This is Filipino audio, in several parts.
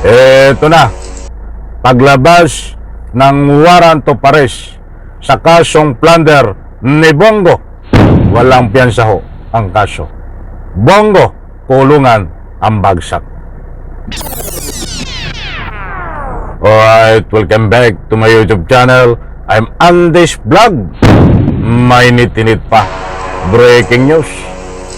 Eto na, paglabas ng warrant of arrest sa kasong plunder ni Bongo. Walang piyansa ho ang kaso. Bongo, kulungan ang bagsak. Alright, welcome back to my YouTube channel. I'm Andes Vlog. Mainit-init pa. Breaking news.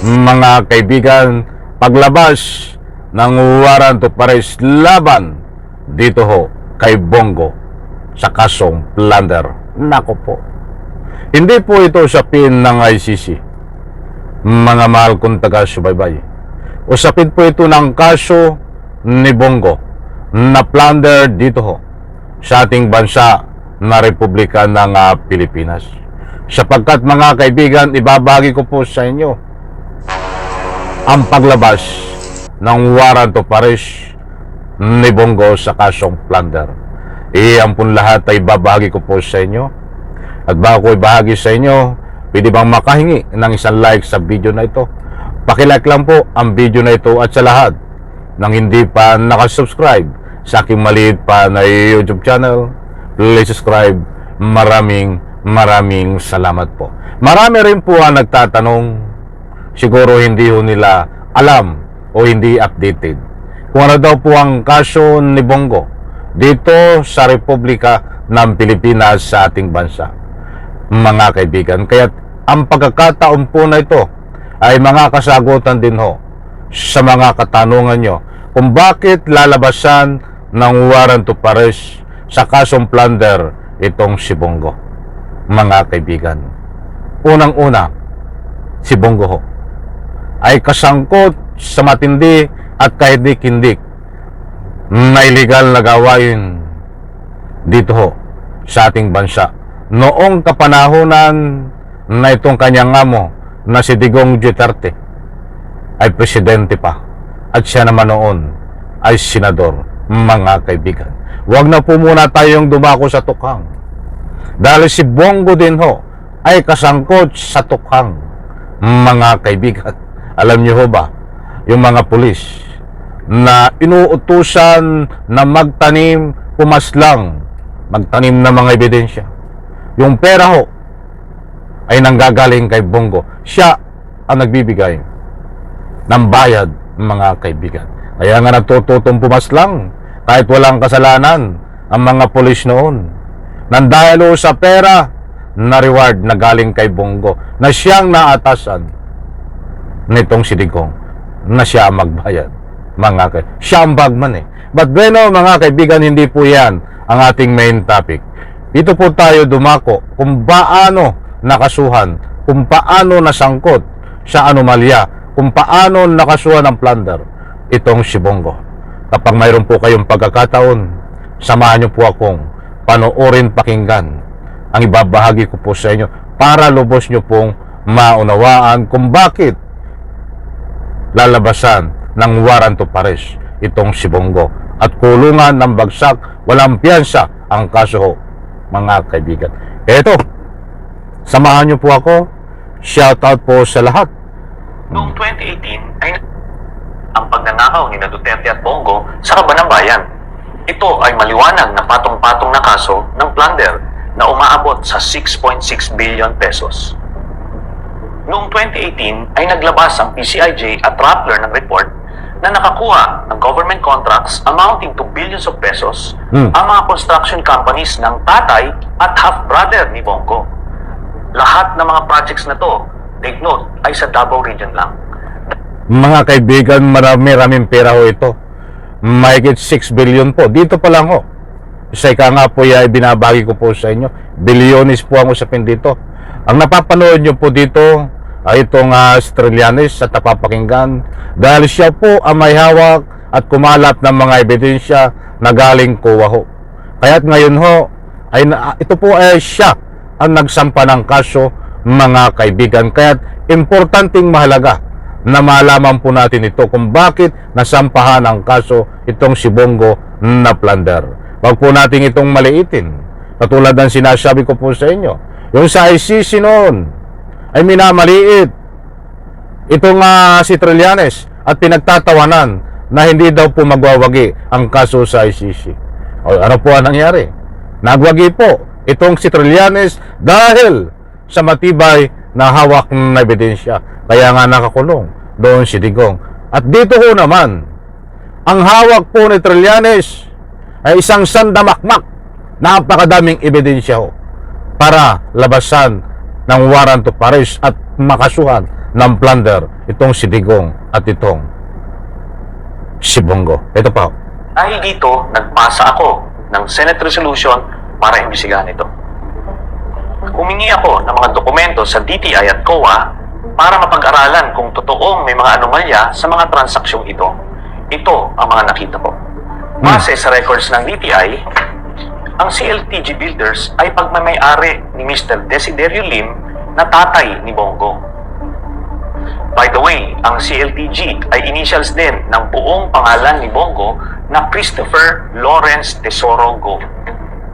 Mga kaibigan, paglabas ng warrant of arrest laban dito ho kay Bongo sa kasong plunder. Nako po. Hindi po ito usapin ng ICC. Mga mahal kong taga-subaybay. Usapin po ito ng kaso ni Bongo na plunder dito ho sa ating bansa na Republika ng Pilipinas. Sapagkat mga kaibigan, ibabahagi ko po sa inyo ang paglabas ng warrant of arrest ni Bongo sa kasong plunder. Iyan po lahat ay babahagi ko po sa inyo. At bago ko ibahagi sa inyo, pwede bang makahingi ng isang like sa video na ito? Pakilike lang po ang video na ito at sa lahat ng hindi pa nakasubscribe sa aking maliit pa na YouTube channel, please subscribe. Maraming salamat po. Marami rin po ang nagtatanong, siguro hindi ho nila alam o hindi updated kung ano daw po ang kaso ni Bongo dito sa Republika ng Pilipinas sa ating bansa. Mga kaibigan, kaya ang pagkakataon po na ito ay mga kasagutan din ho sa mga katanungan nyo kung bakit lalabasan ng warrant of arrest sa kasong plunder itong si Bongo. Mga kaibigan, unang-una, si Bongo ho ay kasangkot sa matindi at kahindik-hindik na illegal na gawain dito ho sa ating bansa noong kapanahunan na itong kanyang amo na si Digong Duterte ay presidente pa at siya naman noon ay senador. Mga kaibigan, huwag na po muna tayong dumako sa tukhang dahil si Bongo din ho ay kasangkot sa tukhang. Mga kaibigan, alam niyo ho ba yung mga pulis na inuutusan na magtanim, pumaslang, magtanim ng mga ebidensya, yung pera ho ay nanggagaling kay Bongo. Siya ang nagbibigay ng bayad, mga kaibigan. Kaya nga nagtututong pumaslang kahit walang kasalanan ang mga pulis noon. Nang dahil sa pera na reward na galing kay Bongo na siyang naatasan nitong si Digong na siya magbayad. Mga kaibigan, siya ang bagman eh. But bueno, mga kaibigan, hindi po yan ang ating main topic. Dito po tayo dumako kung paano nakasuhan, kung paano nasangkot sa anomalya, kung paano nakasuhan ng plunder itong si Bongo. Kapag mayroon po kayong pagkakataon, samahan niyo po akong panoorin, pakinggan ang ibabahagi ko po sa inyo para lubos niyo pong maunawaan kung bakit lalabasan ng warrant of arrest itong si Bongo at kulungan ng bagsak, walang piyansa ang kaso ho, mga kaibigan. Eto, samahan niyo po ako. Shout out po sa lahat. Noong 2018 ay ang pagnanakaw ni Duterte at Bongo sa Kabanang Bayan. Ito ay maliwanag na patong-patong na kaso ng plunder na umaabot sa 6.6 billion pesos. Noong 2018 ay naglabas ang PCIJ at Rappler ng report na nakakuha ng government contracts amounting to billions of pesos ang mga construction companies ng tatay at half-brother ni Bongo. Lahat ng mga projects na to, take note, ay sa Davao region lang. Mga kaibigan, maraming pera ho ito. Mahigit 6 billion po. Dito pa lang ho. Sa ika nga po ay binabagi ko po sa inyo. Bilyones po ang usapin dito. Ang napapanood nyo po dito ay itong Australianis at napapakinggan dahil siya po ang may hawak at kumalat ng mga ebidensya na galing kuwa ho. Kaya't ngayon ho, ay, ito po ay siya ang nagsampa ng kaso, mga kaibigan. Kaya't importanteng mahalaga na malaman po natin ito kung bakit nasampahan ng kaso itong si Bongo na plunder. Wag po natin itong maliitin. Katulad ng sinasabi ko po sa inyo, yung sa ICC noon ay minamaliit itong si Trillanes at pinagtatawanan na hindi daw po magwawagi ang kaso sa ICC. O ano po ang nangyari? Nagwagi po itong si Trillanes dahil sa matibay na hawak na ebidensya. Kaya nga nakakulong doon si Digong. At dito ho naman, ang hawak po ni Trillanes ay isang sandamakmak. Napakadaming ebidensya ho para labasan ng warrant of arrest at makasuhan ng plunder itong si Digong at itong si Bongo. Ito pa ho. Dahil dito, nagpasa ako ng Senate Resolution para imbisigahan ito. Humingi ako ng mga dokumento sa DTI at COA para mapag-aralan kung totoong may mga anomalya sa mga transaksyong ito. Ito ang mga nakita ko. Base sa records ng DTI, ang CLTG Builders ay pagmamay-ari ni Mr. Desiderio Lim na tatay ni Bongo. By the way, ang CLTG ay initials din ng buong pangalan ni Bongo na Christopher Lawrence Tesoro Go.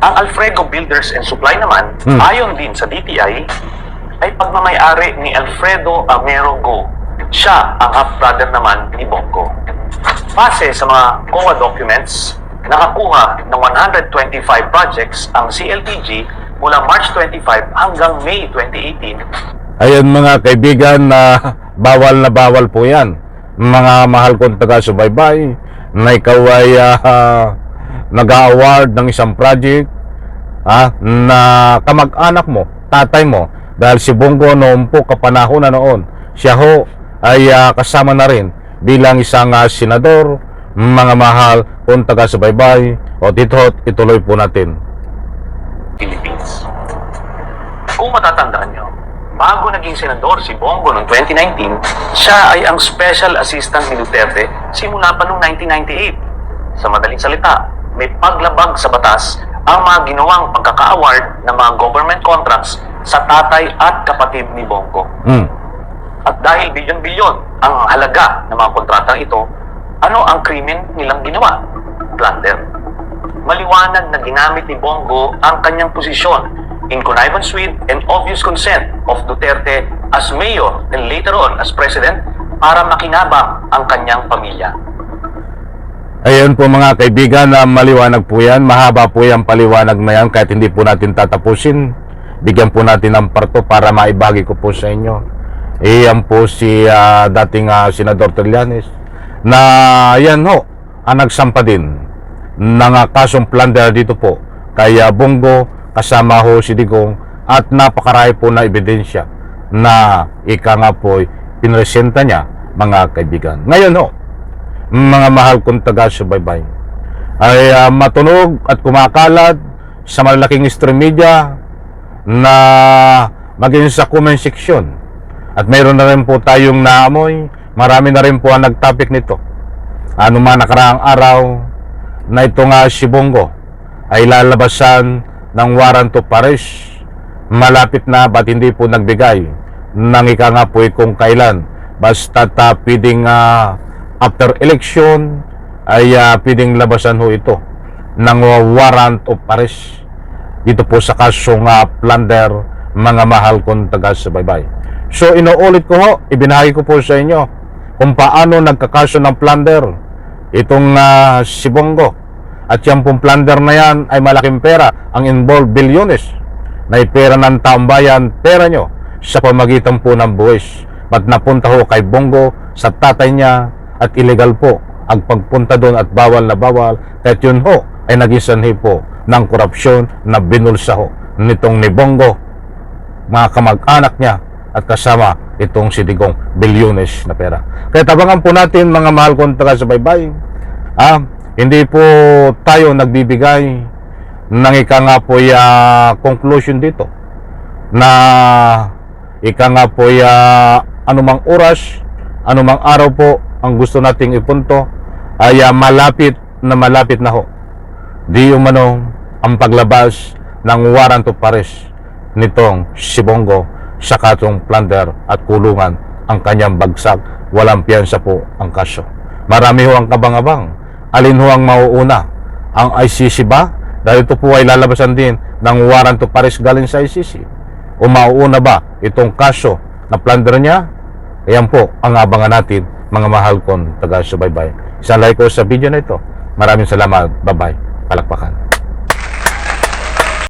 Ang Alfredo Builders and Supply naman, ayon din sa DTI, ay pagmamay-ari ni Alfredo Amero Go. Siya ang half-brother naman ni Bongo. Base sa mga COA documents, nakakuha ng 125 projects ang CLTG mula March 25 hanggang May 2018. Ayun mga kaibigan, na bawal po yan. Mga mahal kong taga-subaybay na ikaw ay nag-award ng isang project na kamag-anak mo, tatay mo, dahil si Bongo noon po kapanahon na noon, siya ho ay kasama na rin bilang isang senador. Mga mahal kung taga-subaybay, o dito ituloy po natin. Philippines. Kung matatandaan nyo, bago naging senador si Bongo noong 2019, siya ay ang special assistant ni Duterte simula pa noong 1998. Sa madaling salita, may paglabag sa batas ang mga ginawang pagkaka-award ng mga government contracts sa tatay at kapatid ni Bongo. At dahil bilyon-bilyon ang halaga ng mga kontratang ito, ano ang krimen nilang ginawa? Plunder. Maliwanag na ginamit ni Bongo ang kanyang posisyon in connivance with and obvious consent of Duterte as mayor and later on as president para makinabang ang kanyang pamilya. Ayun po mga kaibigan, maliwanag po yan. Mahaba po yung paliwanag na yan kahit hindi po natin tatapusin. Bigyan po natin ng parto para maibagi ko po sa inyo. Iyan po si dating Senador Trillanes na yan ho ang nagsampa din ng kasong plunder dito po kay Bongo, kasama ho si Digong, at napakarami po na ebidensya na ika nga po pinresenta niya mga kaibigan. Ngayon ho, mga mahal kong taga-subaybay, ay matunog at kumakalat sa malalaking stream media na maging sa comment section, at mayroon na rin po tayong naamoy. Marami na rin po ang nagtopic nito. Ano man nakaraang araw na ito nga si Bongo ay lalabasan ng warrant of arrest. Malapit na, ba't hindi po nagbigay ng ika nga po kung kailan. Basta pwedeng after election ay pwedeng labasan ho ito ng warrant of arrest dito po sa kasong plunder, mga mahal kong taga-subaybay. So inuulit ko ho, ibinahagi ko po sa inyo kung paano nagkakaso ng plunder itong si Bongo. At yung pong plunder na yan ay malaking pera. Ang involved bilyones na pera ng taong bayan, pera nyo sa pamagitan po ng buwis. Ba't napunta ho kay Bongo sa tatay niya, at illegal po ang pagpunta doon at bawal na bawal. Kahit yun ho ay naging sanhi po ng korupsyon na binulsa ho nitong ni Bongo, mga kamag-anak niya, at kasama itong si Digong, bilyones na pera. Kaya tabangan po natin mga mahal kong taga-subaybay, hindi po tayo nagbibigay ng ika nga po conclusion dito na ika nga po anumang oras, anumang araw po ang gusto nating ipunto ay malapit na ho. Di umano ang paglabas ng warrant of arrest nitong si Bongo sa katong plunder at kulungan ang kanyang bagsak. Walang piyansa po ang kaso. Marami ho ang kabang-abang. Alin ho ang mauuna? Ang ICC ba? Dahil ito po ay lalabasan din ng warrant of arrest galing sa ICC. O mauuna ba itong kaso na plunder niya? Ayan po ang abangan natin, mga mahal kong taga-subaybay. isang like ko sa video na ito. Maraming salamat. Bye-bye. Palakpakan.